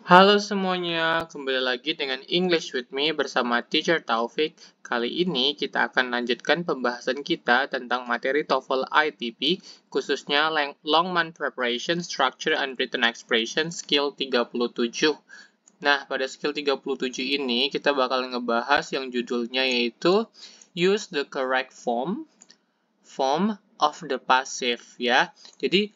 Halo semuanya, kembali lagi dengan English with me bersama Teacher Taufik. Kali ini kita akan lanjutkan pembahasan kita tentang materi TOEFL ITP, khususnya Long Man Preparation, Structure and Written Expression, Skill 37. Nah, pada skill 37 ini kita bakal ngebahas yang judulnya yaitu Use the correct form of the passive ya. Jadi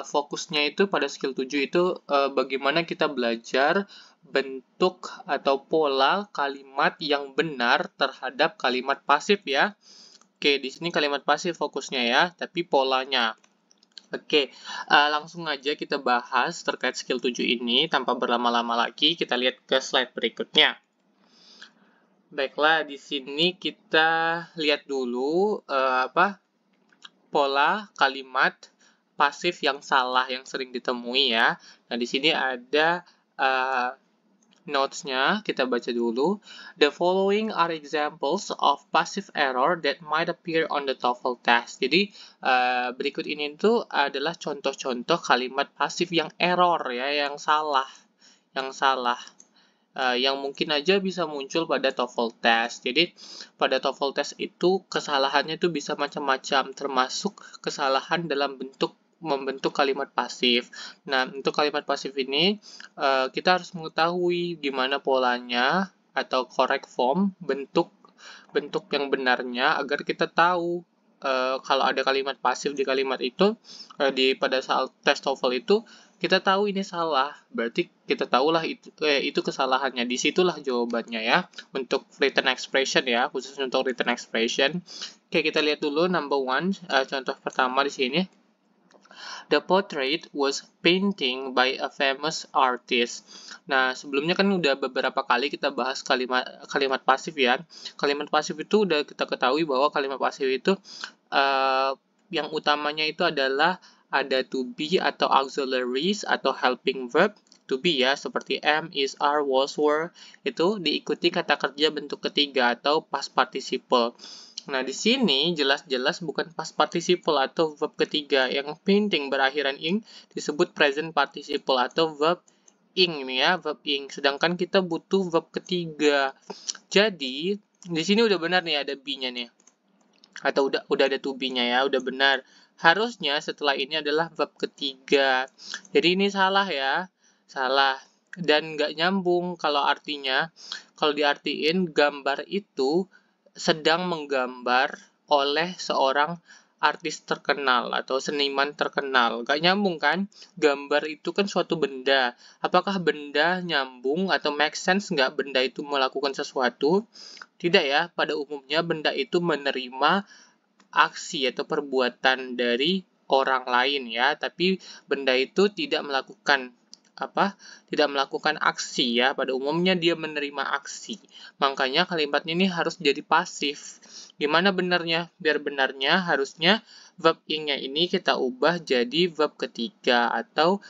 fokusnya itu pada skill 7 itu bagaimana kita belajar bentuk atau pola kalimat yang benar terhadap kalimat pasif ya. Oke, di sini kalimat pasif fokusnya ya, tapi polanya. Oke, langsung aja kita bahas terkait skill 7 ini tanpa berlama-lama lagi. Kita lihat ke slide berikutnya. Baiklah, di sini kita lihat dulu pola kalimat pasif yang salah yang sering ditemui ya. Nah, di sini ada notes-nya, kita baca dulu. The following are examples of passive error that might appear on the TOEFL test. Jadi, berikut ini tuh adalah contoh-contoh kalimat pasif yang error ya, yang salah. Yang mungkin aja bisa muncul pada TOEFL test. Jadi, pada TOEFL test itu kesalahannya itu bisa macam-macam, termasuk kesalahan dalam membentuk kalimat pasif. Nah, untuk kalimat pasif ini, kita harus mengetahui gimana polanya atau correct form, bentuk yang benarnya, agar kita tahu kalau ada kalimat pasif di kalimat itu, pada saat tes TOEFL itu, kita tahu ini salah, berarti kita tahulah itu kesalahannya. Disitulah jawabannya ya, untuk written expression ya, khusus untuk written expression. Oke, kita lihat dulu number one, contoh pertama di sini. The portrait was painting by a famous artist. Nah, sebelumnya kan udah beberapa kali kita bahas kalimat pasif ya. Kalimat pasif itu udah kita ketahui bahwa kalimat pasif itu yang utamanya itu adalah ada to be atau auxiliaries atau helping verb to be ya, seperti am, is, are, was, were, itu diikuti kata kerja bentuk ketiga atau past participle. Nah, di sini jelas-jelas bukan past participle atau verb ketiga. Yang painting berakhiran ing disebut present participle atau verb ing ini ya, verb ing. Sedangkan kita butuh verb ketiga. Jadi, di sini udah benar nih ada be-nya nih. Atau udah ada to be-nya ya, udah benar. Harusnya setelah ini adalah verb ketiga. Jadi ini salah ya. Salah. Dan nggak nyambung kalau artinya. Kalau diartiin gambar itu sedang menggambar oleh seorang artis terkenal atau seniman terkenal. Gak nyambung kan? Gambar itu kan suatu benda. Apakah benda nyambung atau make sense nggak benda itu melakukan sesuatu? Tidak ya. Pada umumnya benda itu menerima aksi atau perbuatan dari orang lain ya. Tapi benda itu tidak melakukan aksi ya. Pada umumnya dia menerima aksi. Makanya kalimatnya ini harus jadi pasif. Gimana benarnya? Biar benarnya harusnya verb ing-nya ini kita ubah jadi verb ketiga atau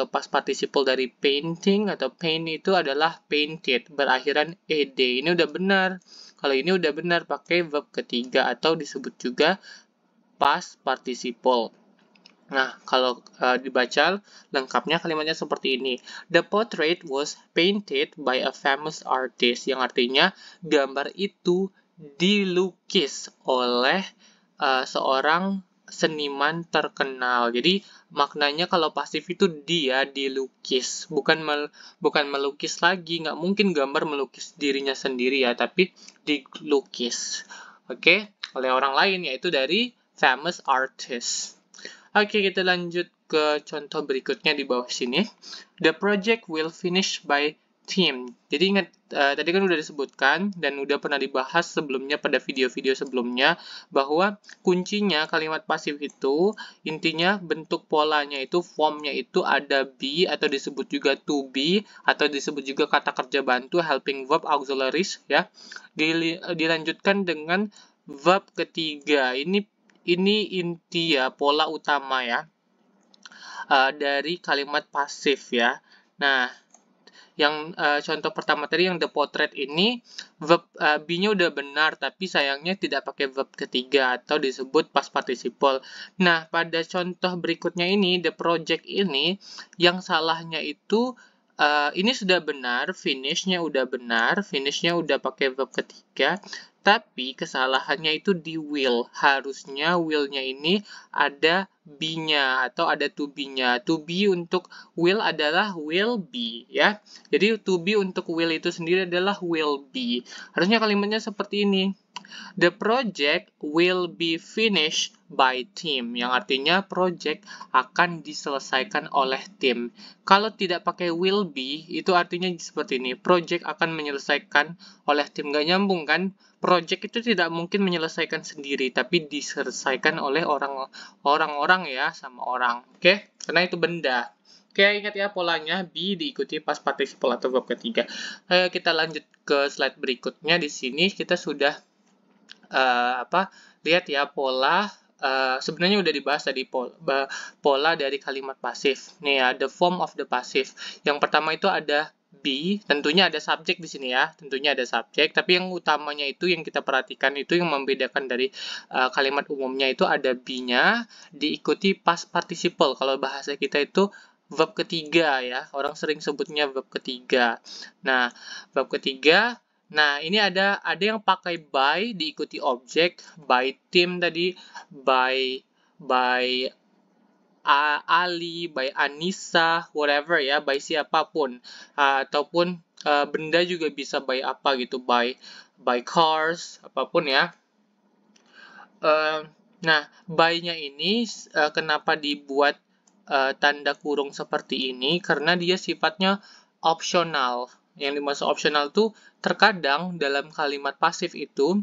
past participle dari painting atau paint itu adalah painted berakhiran ed. Ini udah benar. Kalau ini udah benar pakai verb ketiga atau disebut juga past participle. Nah, kalau dibaca lengkapnya kalimatnya seperti ini. The portrait was painted by a famous artist, yang artinya gambar itu dilukis oleh seorang seniman terkenal. Jadi maknanya kalau pasif itu dia dilukis, bukan melukis lagi. Nggak mungkin gambar melukis dirinya sendiri ya, tapi dilukis. Oke, oleh orang lain, yaitu dari famous artist. Oke, kita lanjut ke contoh berikutnya di bawah sini. The project will finish by team. Jadi ingat, tadi kan udah disebutkan dan udah pernah dibahas sebelumnya pada video-video sebelumnya bahwa kuncinya kalimat pasif itu intinya bentuk polanya itu formnya itu ada be atau disebut juga to be atau disebut juga kata kerja bantu helping verb auxiliaries ya. Dilanjutkan dengan verb ketiga. Ini inti ya, pola utama ya dari kalimat pasif ya. Nah, yang contoh pertama tadi yang the portrait ini verb be-nya udah benar tapi sayangnya tidak pakai verb ketiga atau disebut past participle. Nah, pada contoh berikutnya ini the project ini yang salahnya itu Ini sudah benar, finishnya udah benar, finishnya udah pakai verb ketiga, tapi kesalahannya itu di will. Harusnya will-nya ini ada be-nya atau ada to be-nya. To be untuk will adalah will be, ya. Jadi to be untuk will itu sendiri adalah will be. Harusnya kalimatnya seperti ini. The project will be finished by team, yang artinya project akan diselesaikan oleh tim. Kalau tidak pakai will be, itu artinya seperti ini. Project akan menyelesaikan oleh tim. Nggak nyambung kan? Project itu tidak mungkin menyelesaikan sendiri, tapi diselesaikan oleh orang-orang ya, sama orang. Oke? Karena itu benda. Oke, ingat ya polanya, be diikuti past participle atau verb ketiga. Kita lanjut ke slide berikutnya. Di sini kita sudah lihat ya pola. Sebenarnya udah dibahas tadi pola dari kalimat pasif. Nih ya, the form of the passive. Yang pertama itu ada be, tentunya ada subjek di sini ya, tentunya ada subjek. Tapi yang utamanya itu yang kita perhatikan itu yang membedakan dari kalimat umumnya itu ada be-nya diikuti past participle. Kalau bahasa kita itu verb ketiga ya, orang sering sebutnya verb ketiga. Nah, verb ketiga. Nah, ini ada yang pakai by diikuti objek, by team tadi, by Ali, by Anissa, whatever ya, by siapapun. Ataupun benda juga bisa by apa gitu, by cars, apapun ya. Nah, by-nya ini kenapa dibuat tanda kurung seperti ini? Karena dia sifatnya opsional. Yang dimaksud opsional tuh terkadang dalam kalimat pasif itu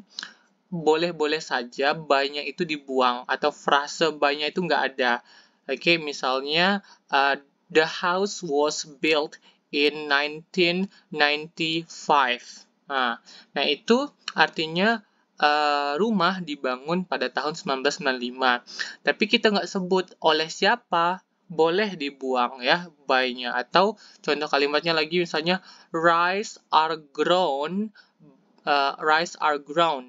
boleh-boleh saja by-nya itu dibuang atau frase by-nya itu nggak ada. Oke, misalnya the house was built in 1995. Nah itu artinya rumah dibangun pada tahun 1995. Tapi kita nggak sebut oleh siapa, boleh dibuang ya by-nya. Atau contoh kalimatnya lagi misalnya rice are grown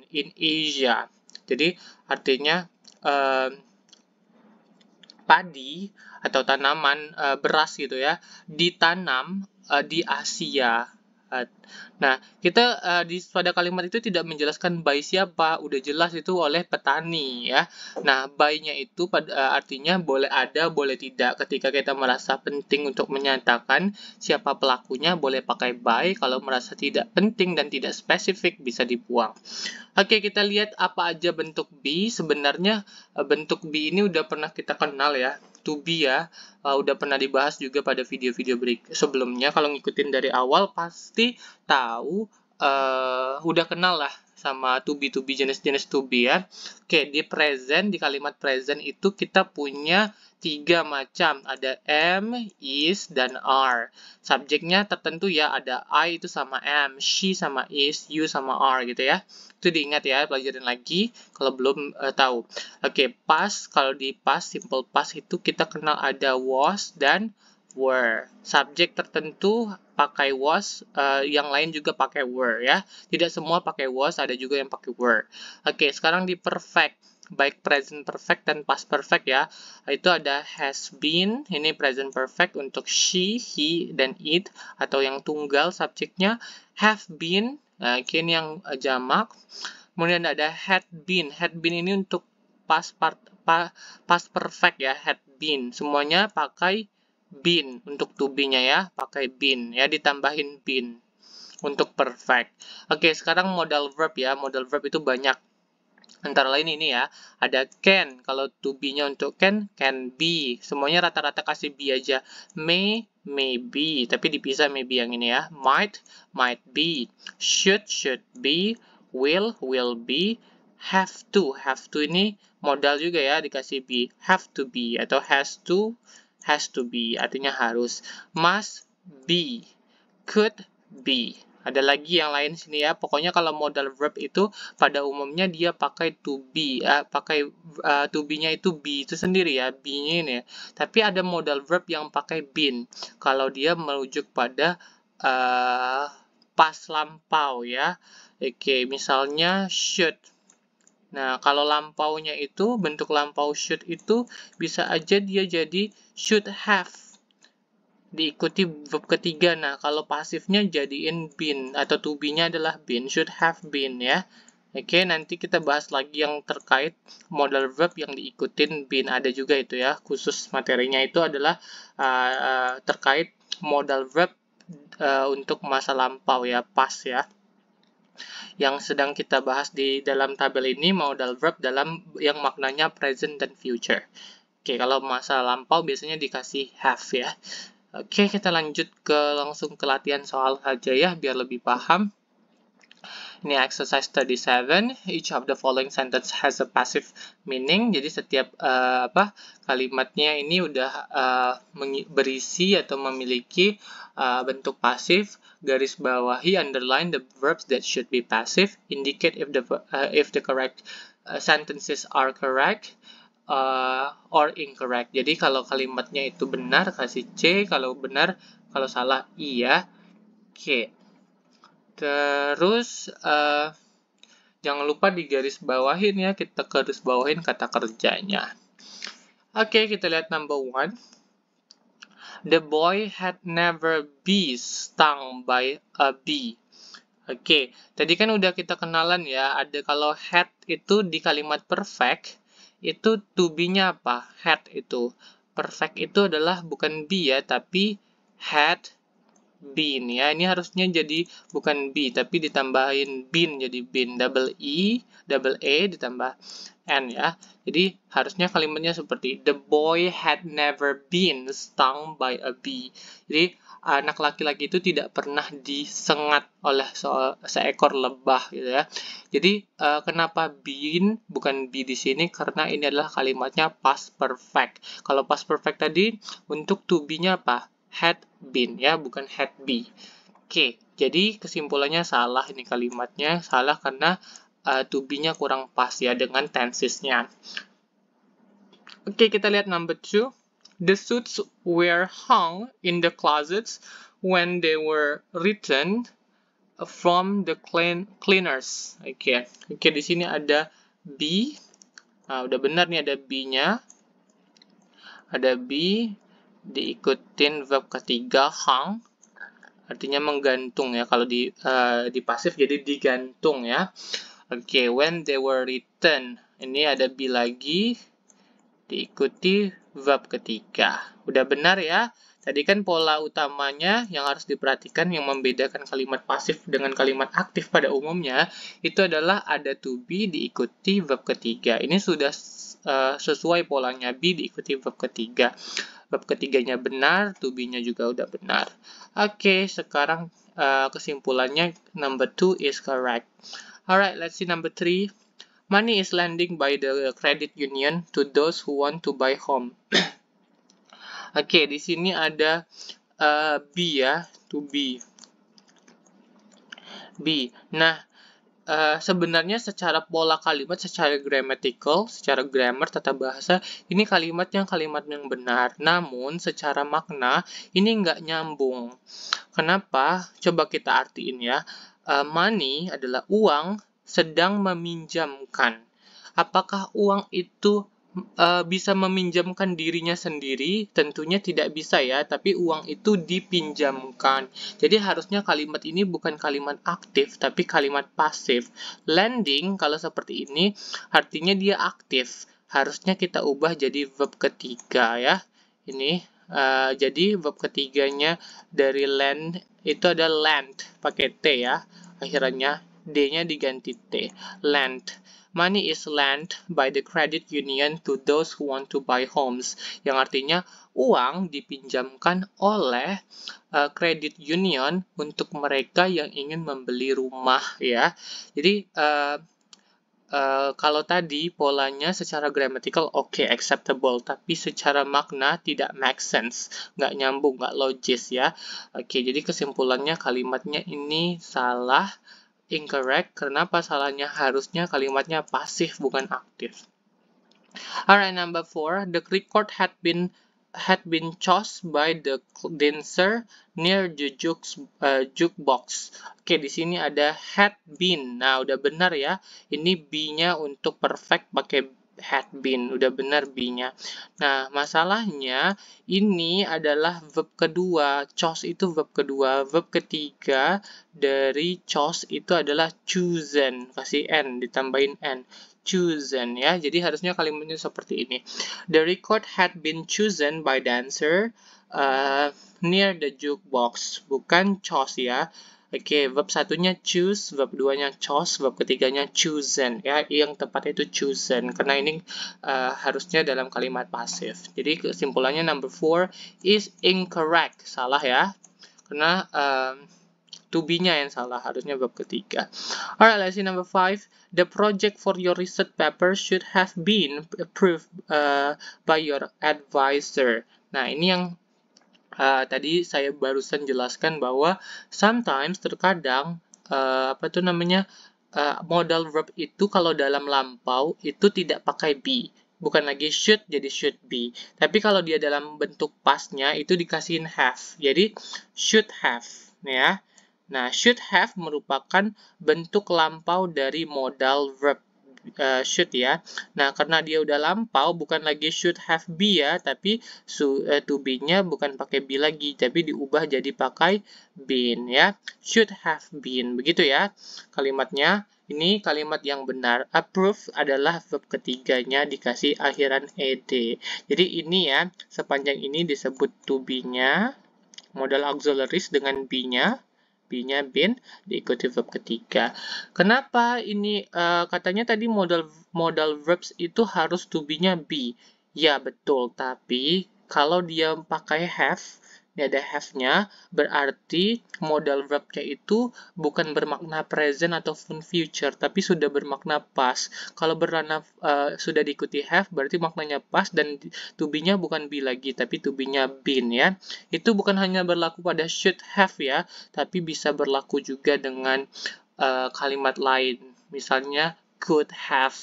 in Asia. Jadi artinya padi atau tanaman beras gitu ya ditanam di Asia. Nah, kita pada kalimat itu tidak menjelaskan by siapa, udah jelas itu oleh petani ya. Nah, by-nya itu artinya boleh ada, boleh tidak. Ketika kita merasa penting untuk menyatakan siapa pelakunya, boleh pakai by. Kalau merasa tidak penting dan tidak spesifik, bisa dibuang. Oke, kita lihat apa aja bentuk be. Sebenarnya bentuk be ini udah pernah kita kenal ya. To be ya, udah pernah dibahas juga pada video-video sebelumnya. Kalau ngikutin dari awal pasti tahu, udah kenal lah sama to be jenis-jenis to be ya. Oke, di present, di kalimat present itu kita punya 3 macam. Ada am, is, dan are. Subjeknya tertentu ya, ada I itu sama am, she sama is, you sama are gitu ya. Itu diingat ya, pelajarin lagi kalau belum tahu. Oke, past, kalau di past, simple past itu kita kenal ada was dan were. Subjek tertentu pakai was, yang lain juga pakai were ya. Tidak semua pakai was, ada juga yang pakai were. Oke, sekarang di perfect. Baik present perfect dan past perfect ya. Itu ada has been, ini present perfect untuk she, he, dan it, atau yang tunggal subjeknya. Have been, ini yang jamak. Kemudian ada had been. Had been ini untuk past perfect ya, had been. Semuanya pakai been untuk to be-nya ya, pakai been ya, ditambahin been untuk perfect. Oke, sekarang modal verb ya. Modal verb itu banyak. Antara lain ini ya, ada can. Kalau to be-nya untuk can be. Semuanya rata-rata kasih be aja. May be. Tapi dipisah maybe yang ini ya. Might be. Should be. Will be. Have to ini modal juga ya, dikasih be. Have to be atau has to be. Artinya harus. Must be. Could be. Ada lagi yang lain sini ya. Pokoknya kalau modal verb itu pada umumnya dia pakai to be, to be-nya itu be itu sendiri ya, be-nya ini ya. Tapi ada modal verb yang pakai been. Kalau dia merujuk pada pas lampau ya. Oke, misalnya should. Nah, kalau lampaunya itu, bentuk lampau should itu bisa aja dia jadi should have. diikuti verb ketiga. Nah, kalau pasifnya jadiin been atau to be-nya adalah been, should have been ya. Oke, nanti kita bahas lagi yang terkait modal verb yang diikutin been, ada juga itu ya. Khusus materinya itu adalah terkait modal verb untuk masa lampau ya, past ya. Yang sedang kita bahas di dalam tabel ini modal verb dalam yang maknanya present dan future. Oke, kalau masa lampau biasanya dikasih have ya. Oke, kita lanjut langsung ke latihan soal saja ya, biar lebih paham. Ini exercise 37. Each of the following sentence has a passive meaning. Jadi setiap kalimatnya ini udah berisi atau memiliki bentuk pasif. Garis bawahi, underline the verbs that should be passive. Indicate if the correct sentences are correct or incorrect. Jadi kalau kalimatnya itu benar kasih C, kalau salah I ya. Oke. Terus jangan lupa di garis bawahin ya, kita garis bawahin kata kerjanya. Oke, kita lihat number 1. The boy had never been stung by a bee. Oke, tadi kan udah kita kenalan ya, ada kalau had itu di kalimat perfect, itu to be-nya apa? Had itu. Perfect itu adalah bukan be ya, tapi had been ya. Ini harusnya jadi bukan be, tapi ditambahin been jadi been. Double A ditambah N ya. Jadi harusnya kalimatnya seperti the boy had never been stung by a bee. Jadi anak laki-laki itu tidak pernah disengat oleh seekor lebah gitu ya. Jadi kenapa been bukan be di sini? Karena ini adalah kalimatnya past perfect. Kalau past perfect tadi untuk to be-nya apa? Had been ya, bukan had be. Oke, jadi kesimpulannya salah ini kalimatnya. Salah karena to be-nya kurang pas ya dengan tenses-nya. Oke, kita lihat number 2. The suits were hung in the closets when they were returned from the cleaners. Oke, di sini ada be. Nah, udah benar nih ada be-nya. Ada be diikutin verb ketiga hung, artinya menggantung ya. Kalau di pasif jadi digantung ya. Oke, when they were written, ini ada be lagi diikuti verb ketiga. Udah benar ya. Tadi kan pola utamanya yang harus diperhatikan yang membedakan kalimat pasif dengan kalimat aktif pada umumnya itu adalah ada to be diikuti verb ketiga. Ini sudah sesuai polanya, be diikuti verb ketiga. Verb ketiganya benar, to be-nya juga udah benar. Oke, sekarang kesimpulannya number 2 is correct. Alright, let's see number 3. Money is lending by the credit union to those who want to buy home. Oke, di sini ada be ya, to be. Be. Nah, sebenarnya secara pola kalimat, secara grammatical, secara grammar, tata bahasa, ini kalimat yang benar. Namun, secara makna, ini nggak nyambung. Kenapa? Coba kita artiin ya. Money adalah uang sedang meminjamkan. Apakah uang itu bisa meminjamkan dirinya sendiri? Tentunya tidak bisa ya, tapi uang itu dipinjamkan. Jadi harusnya kalimat ini bukan kalimat aktif, tapi kalimat pasif. Lending, kalau seperti ini, artinya dia aktif. Harusnya kita ubah jadi verb ketiga ya. Ini, jadi verb ketiganya dari lend itu ada lend, pakai T ya. Akhirnya D-nya diganti T. Lend. Money is lent by the credit union to those who want to buy homes. Yang artinya uang dipinjamkan oleh credit union untuk mereka yang ingin membeli rumah ya. Jadi kalau tadi polanya secara grammatical oke, acceptable, tapi secara makna tidak make sense, nggak nyambung, nggak logis ya. Oke, jadi kesimpulannya kalimatnya ini salah. Incorrect. Kenapa salahnya? Harusnya kalimatnya pasif bukan aktif. Alright, number 4. The record had been chosen by the dancer near the jukebox. Oke, di sini ada had been. Nah, udah benar ya. Ini be-nya untuk perfect pakai had been, udah benar be-nya. Nah, masalahnya ini adalah verb kedua, chose itu verb kedua, verb ketiga dari chose itu adalah chosen, kasih n, ditambahin n, chosen ya. Jadi harusnya kalimatnya seperti ini. The record had been chosen by dancer near the jukebox, bukan chose ya. Oke, verb satunya choose, verb duanya chose, verb ketiganya chosen ya. Yang tepatnya itu chosen karena ini harusnya dalam kalimat pasif. Jadi kesimpulannya number 4 is incorrect. Salah ya. Karena to be-nya yang salah, harusnya verb ketiga. Alright, let's see number 5. The project for your research paper should have been approved by your advisor. Nah, ini yang tadi saya barusan jelaskan bahwa sometimes terkadang modal verb itu kalau dalam lampau itu tidak pakai be, bukan lagi should jadi should be, tapi kalau dia dalam bentuk pastnya itu dikasihin have, jadi should have ya. Nah, should have merupakan bentuk lampau dari modal verb should ya. Nah, karena dia udah lampau, bukan lagi should have be ya, tapi to be-nya bukan pakai be lagi, tapi diubah jadi pakai been ya. Should have been, begitu ya kalimatnya. Ini kalimat yang benar. Approve adalah verb ketiganya dikasih akhiran ed. Jadi ini ya, sepanjang ini disebut to be-nya, modal auxiliaries dengan be-nya. B-nya been, diikuti verb ketiga. Kenapa ini katanya tadi modal verbs itu harus to be-nya be? Ya, betul. Tapi kalau dia pakai have, ini ada have-nya, berarti modal verb-nya itu bukan bermakna present ataupun future, tapi sudah bermakna past. Kalau bermakna sudah diikuti have, berarti maknanya past, dan to be-nya bukan be lagi, tapi to be-nya been ya. Itu bukan hanya berlaku pada should have ya, tapi bisa berlaku juga dengan kalimat lain. Misalnya could have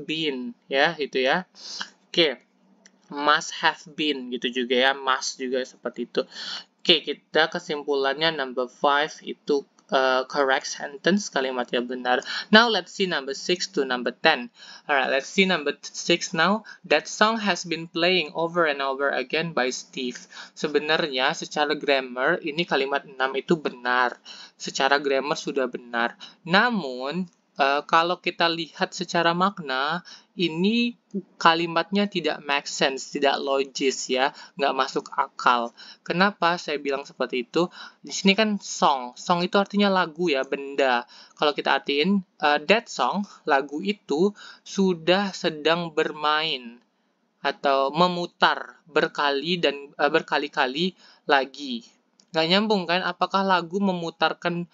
been ya, itu ya. Oke. Must have been gitu juga ya, must juga seperti itu. Oke, kita kesimpulannya number 5 itu correct sentence, kalimatnya benar. Now let's see number 6 to number 10. Alright, let's see number 6 now. That song has been playing over and over again by Steve. Sebenarnya secara grammar ini kalimat 6 itu benar. Secara grammar sudah benar. Namun kalau kita lihat secara makna, ini kalimatnya tidak make sense, tidak logis ya, nggak masuk akal. Kenapa saya bilang seperti itu? Di sini kan song, song itu artinya lagu ya, benda. Kalau kita artiin that song, lagu itu sudah sedang bermain atau memutar berkali-kali lagi. Nggak nyambung kan? Apakah lagu memutarkan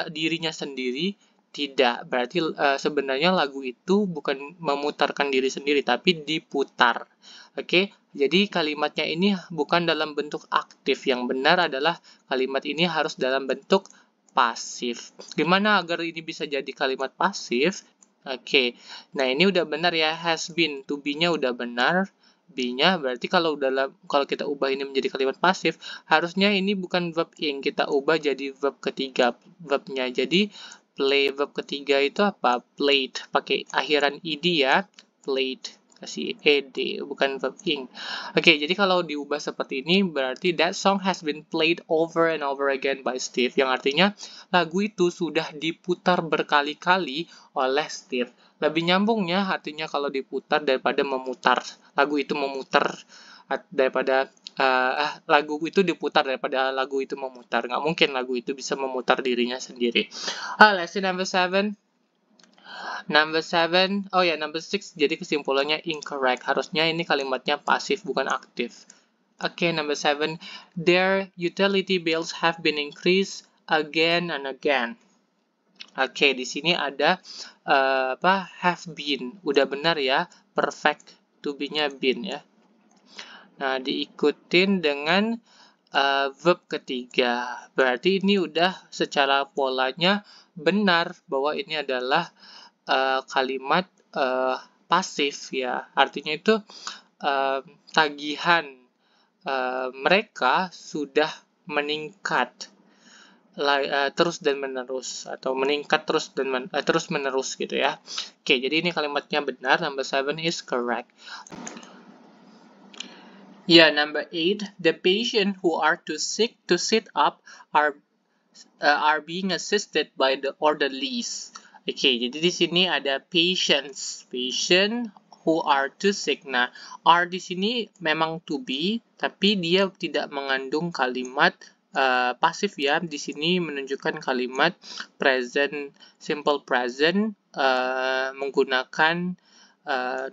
dirinya sendiri? Tidak, berarti sebenarnya lagu itu bukan memutarkan diri sendiri, tapi diputar. Oke, jadi kalimatnya ini bukan dalam bentuk aktif. Yang benar adalah kalimat ini harus dalam bentuk pasif. Gimana agar ini bisa jadi kalimat pasif? Oke, nah ini udah benar ya, has been, to be-nya udah benar. B-nya berarti kalau kita ubah ini menjadi kalimat pasif, harusnya ini bukan verb ing, kita ubah jadi verb ketiga verbnya. Jadi play verb ketiga itu apa? Played, pakai akhiran ed ya. Played, kasih ed, bukan verb ing. Oke, jadi kalau diubah seperti ini berarti that song has been played over and over again by Steve, yang artinya lagu itu sudah diputar berkali-kali oleh Steve. Lebih nyambungnya artinya kalau diputar daripada memutar. Lagu itu memutar daripada lagu itu diputar daripada lagu itu memutar. Nggak mungkin lagu itu bisa memutar dirinya sendiri. Let's see number 7. Number 7, oh ya, number 6, jadi kesimpulannya incorrect. Harusnya ini kalimatnya pasif, bukan aktif. Oke, number 7, their utility bills have been increased again and again. Oke, di sini ada have been, udah benar ya, perfect, to be-nya been ya. Nah, diikutin dengan verb ketiga. Berarti ini udah secara polanya benar bahwa ini adalah kalimat pasif ya. Artinya itu tagihan mereka sudah meningkat. terus dan menerus atau meningkat terus dan terus menerus gitu ya. Oke, jadi ini kalimatnya benar. Number 7 is correct. Yeah, number 8, the patient who are too sick to sit up are being assisted by the orderlies. Oke, jadi di sini ada patient who are too sick. Nah, are di sini memang to be, tapi dia tidak mengandung kalimat pasif ya. Di sini menunjukkan kalimat present, simple present menggunakan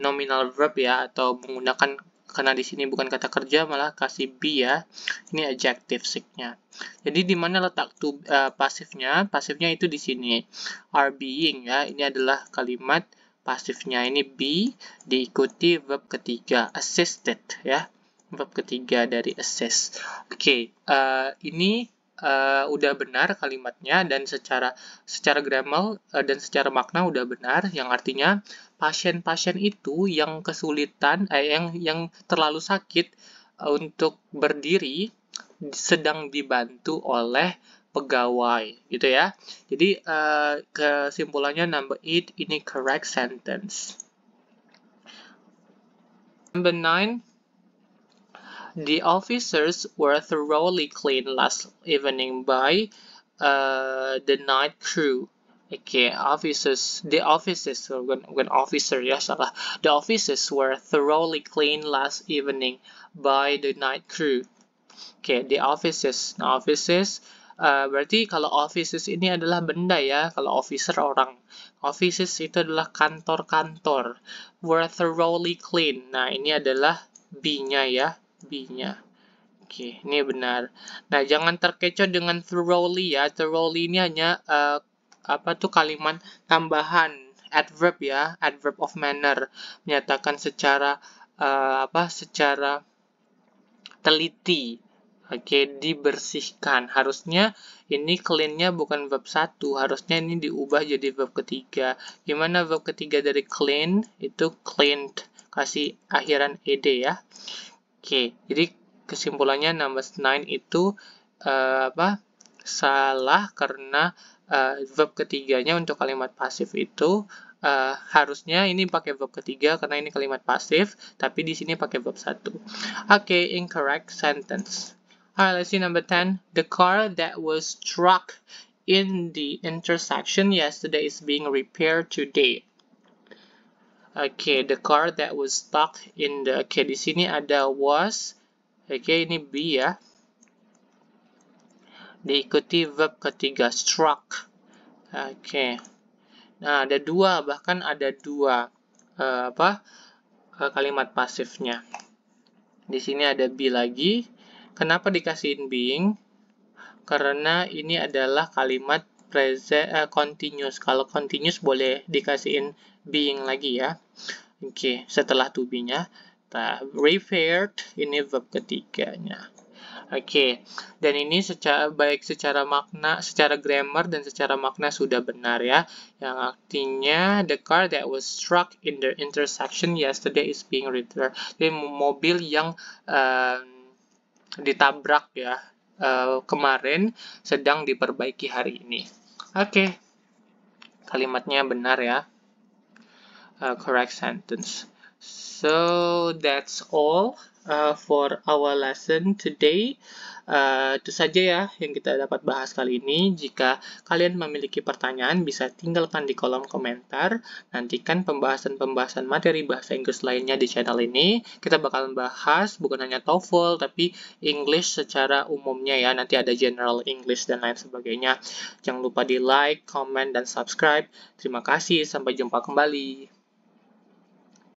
nominal verb ya, atau menggunakan, karena di sini bukan kata kerja malah kasih be ya. Ini adjective sick-nya. Jadi di mana letak pasifnya? Pasifnya itu di sini. Are being ya. Ini adalah kalimat pasifnya. Ini be diikuti verb ketiga assisted ya. Verb ketiga dari assist. Oke, ini udah benar kalimatnya, dan secara grammar dan secara makna udah benar, yang artinya pasien-pasien itu yang kesulitan yang terlalu sakit untuk berdiri sedang dibantu oleh pegawai gitu ya. Jadi kesimpulannya number 8 ini correct sentence. Number 9, the officers were thoroughly cleaned last evening by the night crew. Okay, the offices were thoroughly cleaned last evening by the night crew. Okay, the offices. Nah, offices berarti kalau offices ini adalah benda ya, kalau officer orang. Offices itu adalah kantor-kantor. Were thoroughly clean. Nah, ini adalah be-nya ya, be-nya. Oke, ini benar. Nah, jangan terkecoh dengan thoroughly ya. Thoroughly ini hanya kalimat tambahan, adverb ya, adverb of manner, menyatakan secara secara teliti. Oke, dibersihkan. Harusnya ini clean-nya bukan verb 1, harusnya ini diubah jadi verb ketiga. Gimana verb ketiga dari clean? Itu cleaned, kasih akhiran ed ya. Oke, jadi kesimpulannya number 9 itu salah, karena verb ketiganya untuk kalimat pasif itu harusnya ini pakai verb ketiga karena ini kalimat pasif, tapi di sini pakai verb 1. Okay, incorrect sentence. Alright, let's see number 10. The car that was struck in the intersection yesterday is being repaired today. Okay, the car that was stuck in the... Okay, di sini ada was. Okay, ini be ya. Diikuti verb ketiga, struck. Okay. Nah, ada dua, bahkan ada dua kalimat pasifnya. Di sini ada be lagi. Kenapa dikasihin being? Karena ini adalah kalimat present continuous. Kalau continuous boleh dikasihin being lagi ya. Oke, setelah to be-nya. Nah, repaired ini verb ketiganya. Oke, dan ini baik secara makna, secara grammar dan secara makna sudah benar ya. Yang artinya the car that was struck in the intersection yesterday is being repaired. Jadi mobil yang ditabrak ya kemarin sedang diperbaiki hari ini. Oke, kalimatnya benar ya. Correct sentence. So that's all for our lesson today. Itu saja ya yang kita dapat bahas kali ini. Jika kalian memiliki pertanyaan, bisa tinggalkan di kolom komentar. Nantikan pembahasan-pembahasan materi bahasa Inggris lainnya di channel ini. Kita bakalan bahas bukan hanya TOEFL, tapi English secara umumnya ya. Nanti ada General English dan lain sebagainya. Jangan lupa di like, comment, dan subscribe. Terima kasih, sampai jumpa kembali.